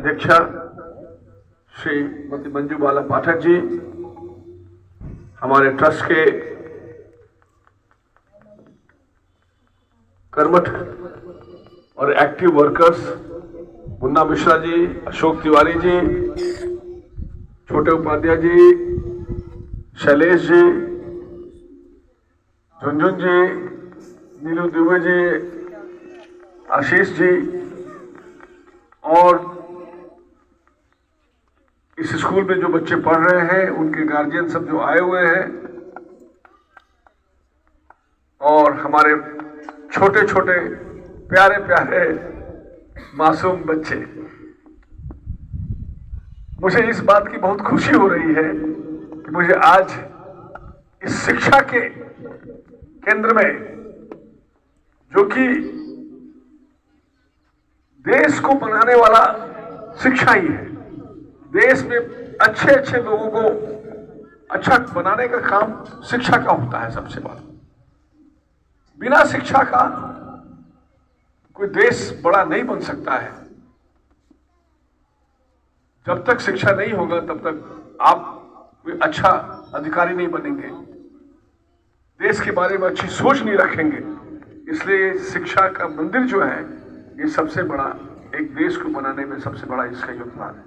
अध्यक्षा श्रीमती मंजू बाला पाठक जी, हमारे ट्रस्ट के कर्मठ और एक्टिव वर्कर्स मुन्ना मिश्रा जी, अशोक तिवारी जी, छोटे उपाध्याय जी, शैलेश जी, झुंझुन जी, नीलू दुबे जी, आशीष जी और इस स्कूल में जो बच्चे पढ़ रहे हैं उनके गार्जियन सब जो आए हुए हैं और हमारे छोटे छोटे प्यारे प्यारे मासूम बच्चे, मुझे इस बात की बहुत खुशी हो रही है कि मुझे आज इस शिक्षा के केंद्र में, जो कि देश को बनाने वाला शिक्षा ही है, देश में अच्छे अच्छे लोगों को अच्छा बनाने का काम शिक्षा का होता है सबसे बड़ा। बिना शिक्षा का कोई देश बड़ा नहीं बन सकता है। जब तक शिक्षा नहीं होगा तब तक आप कोई अच्छा अधिकारी नहीं बनेंगे, देश के बारे में अच्छी सोच नहीं रखेंगे। इसलिए शिक्षा का मंदिर जो है ये सबसे बड़ा, एक देश को बनाने में सबसे बड़ा इसका योगदान है।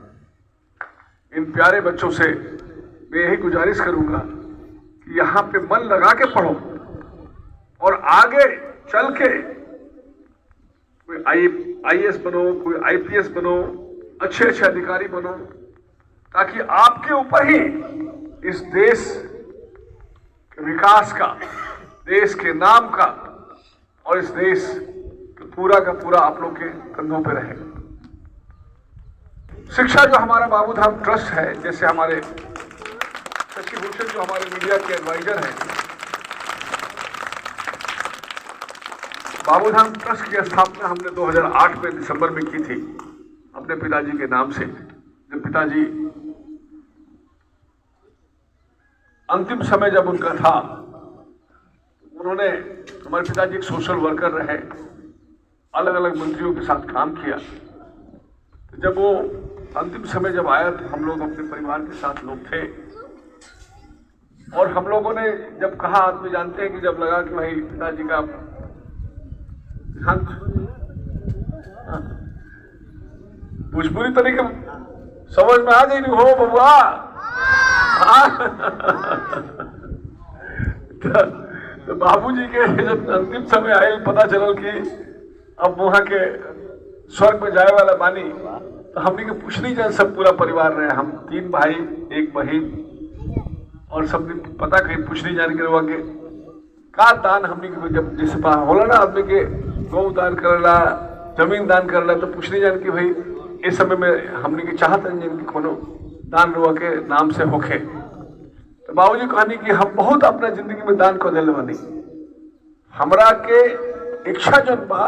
इन प्यारे बच्चों से मैं यही गुजारिश करूंगा कि यहाँ पे मन लगा के पढ़ो और आगे चल के कोई आईएएस बनो, कोई आईपीएस बनो, अच्छे अच्छे अधिकारी बनो, ताकि आपके ऊपर ही इस देश के विकास का, देश के नाम का और इस देश पूरा का पूरा आप लोग के कंधों पे रहेगा। शिक्षा जो हमारा बाबूधाम ट्रस्ट है, जैसे हमारे शशि भूषण जो हमारे मीडिया के एडवाइजर हैं, बाबूधाम ट्रस्ट की स्थापना हमने 2008 में दिसंबर में की थी अपने पिताजी के नाम से। जब पिताजी अंतिम समय जब उनका था, उन्होंने, हमारे पिताजी एक सोशल वर्कर रहे, अलग अलग मंत्रियों के साथ काम किया। तो जब वो अंतिम समय जब आया तो हम लोग अपने परिवार के साथ लोग थे और हम लोगों ने जब कहा, आदमी जानते हैं कि जब लगा कि भाई पिताजी का भोजपुरी तरीके समझ में आ गई नहीं हो बबुआ। तो बाबूजी के जब अंतिम समय आए, पता चलल कि अब वहां के स्वर्ग में जाए वाला बानी, तो हमने के पूछ नहीं जाए, सब पूरा परिवार रहे, हम 3 भाई 1 बहन और सबने पता कहीं पूछ नहीं जाने के रहा के का दान हमने के, जब जैसे होला ना आदमी के गौ दान करला, जमीन दान करला, तो पूछ नहीं जाने कि भाई इस समय में हमने के चाहत कि कोनो दान रुआ के नाम से होखे। तो बाबूजी कहनी कि हम बहुत अपना जिंदगी में दान कर दिले बानी, हमरा के इच्छा जन बा,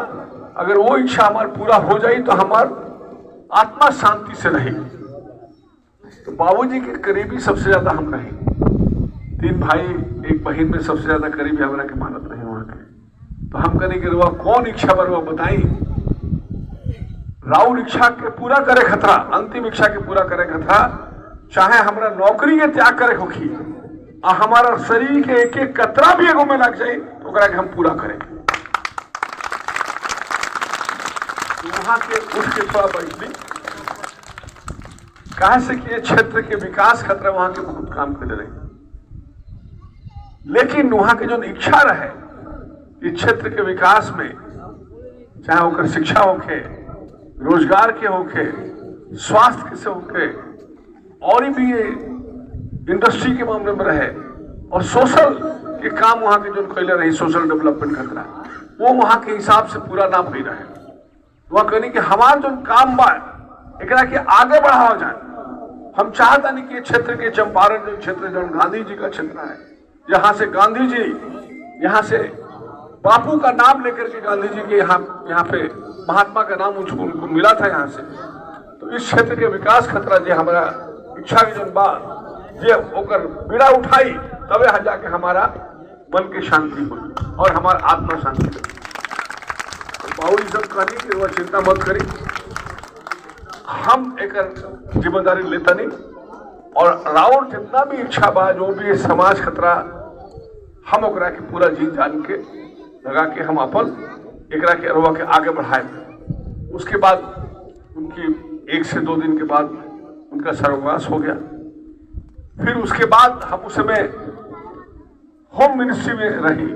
अगर वो इच्छा हमार पूरा हो जाई तो हमार आत्मा शांति से रही। तो बाबूजी के करीबी सबसे ज्यादा हम रहे, 3 भाई 1 बहन में सबसे ज्यादा करीबी हमरा के मानत रहे वहां के। तो हम कहने के रुआ कौन इच्छा पर वो बताई, राउर इच्छा के पूरा करे खतरा, अंतिम इच्छा के पूरा करे खतरा, चाहे हमरा नौकरी के त्याग करे होखी आ हमारा शरीर के एक एक कतरा भी एगो में लग जाए तो ओकरा के हम पूरा करें। वहां के उठ के थोड़ा बैठली, कहा से कि ये क्षेत्र के विकास खतरा वहां के बहुत काम कर रहे, लेकिन वहां के जो इच्छा रहे इस क्षेत्र के विकास में, चाहे होकर शिक्षा होके, रोजगार के होके, स्वास्थ्य के से होके, और भी ये इंडस्ट्री के मामले में रहे और सोशल के काम वहां के जो कैले रही, सोशल डेवलपमेंट खतरा, वो वहां के हिसाब से पूरा ना भई रहे। वह कहनी कि हमार जो काम बा एकरा के आगे बढ़ावा जाए। हम चाहता नहीं कि क्षेत्र के चंपारण जो क्षेत्र जो गांधी जी का क्षेत्र है, जहां से गांधी जी, यहाँ से बापू का नाम लेकर के गांधी जी के यहाँ पे महात्मा का नाम उनको मिला था यहाँ से। तो इस क्षेत्र के विकास खतरा जो हमारा इच्छा की जन बा ये ओकर बीड़ा उठाई, तबे यहाँ जाके हमारा मन की शांति हुई और हमारा आत्मा शांति हुई। तो बाबू जी सब कहनी कि वह चिंता मत करी, हम एक जिम्मेदारी लेता नहीं और राउर जितना भी इच्छा बा जो भी समाज खतरा हम ओकरा के पूरा जी जान के लगा के हम अपन एकरा के अरवा के आगे बढ़ाए। उसके बाद उनकी 1 से 2 दिन के बाद उनका सर्वनाश हो गया। फिर उसके बाद हम उस समय होम मिनिस्ट्री में रही,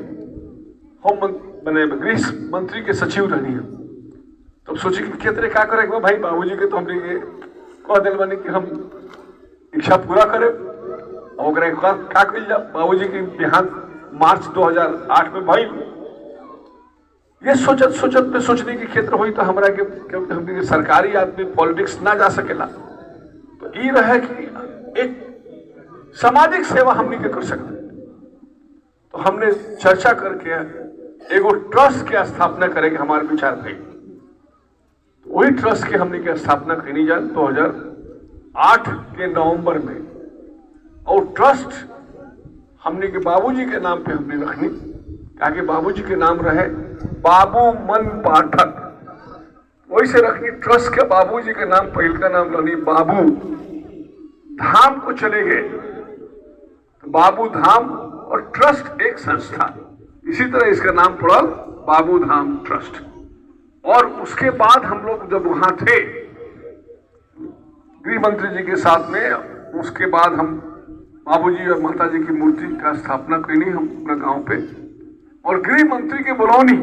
गृह मंत्री के सचिव रही है। तब सोची कि कितने क्या करे भाई, बाबूजी के तो हमने कह दिल बनी कि हम इच्छा पूरा करे और क्या कल जा। बाबूजी की देहांत मार्च 2008 में भाई ये सोचत सोचत में सोचने की क्षेत्र हुई तो हमरा के क्योंकि हमने सरकारी आदमी पॉलिटिक्स ना जा सकेला, तो ये रहे कि एक सामाजिक सेवा हमने के कर सकते। तो हमने चर्चा करके एगो ट्रस्ट के स्थापना करेंगे, हमारे विचार थे। वही ट्रस्ट के हमने के स्थापना करनी जाए 2008 के नवंबर में। और ट्रस्ट हमने के बाबूजी के नाम पे हमने रखनी, ताकि बाबूजी के नाम रहे बाबू मन पाठक, वैसे रखनी ट्रस्ट के। बाबूजी के नाम पहल का नाम रखनी बाबू धाम को चले गए तो बाबू धाम, और ट्रस्ट एक संस्था, इसी तरह इसका नाम पड़ा बाबू धाम ट्रस्ट। और उसके बाद हम लोग जब वहां थे गृह मंत्री जी के साथ में, उसके बाद हम बाबूजी और माताजी की मूर्ति का स्थापना करनी हम अपना गांव पे, और गृह मंत्री के बुलौनी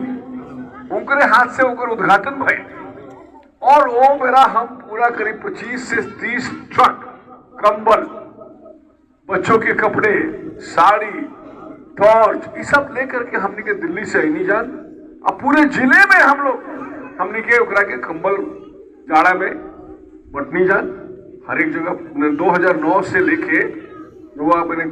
उनके हाथ से उनका उद्घाटन भय। और वो मेरा हम पूरा करीब 25 से 30 ट्रक कंबल, बच्चों के कपड़े, साड़ी, टॉर्च, ये सब लेकर के हमने के दिल्ली से नहीं जान, अब पूरे जिले में हम लोग हमने के उकरा के कंबल जाड़ा में बटनी जान हर एक जगह 2009 से लेके जो मैंने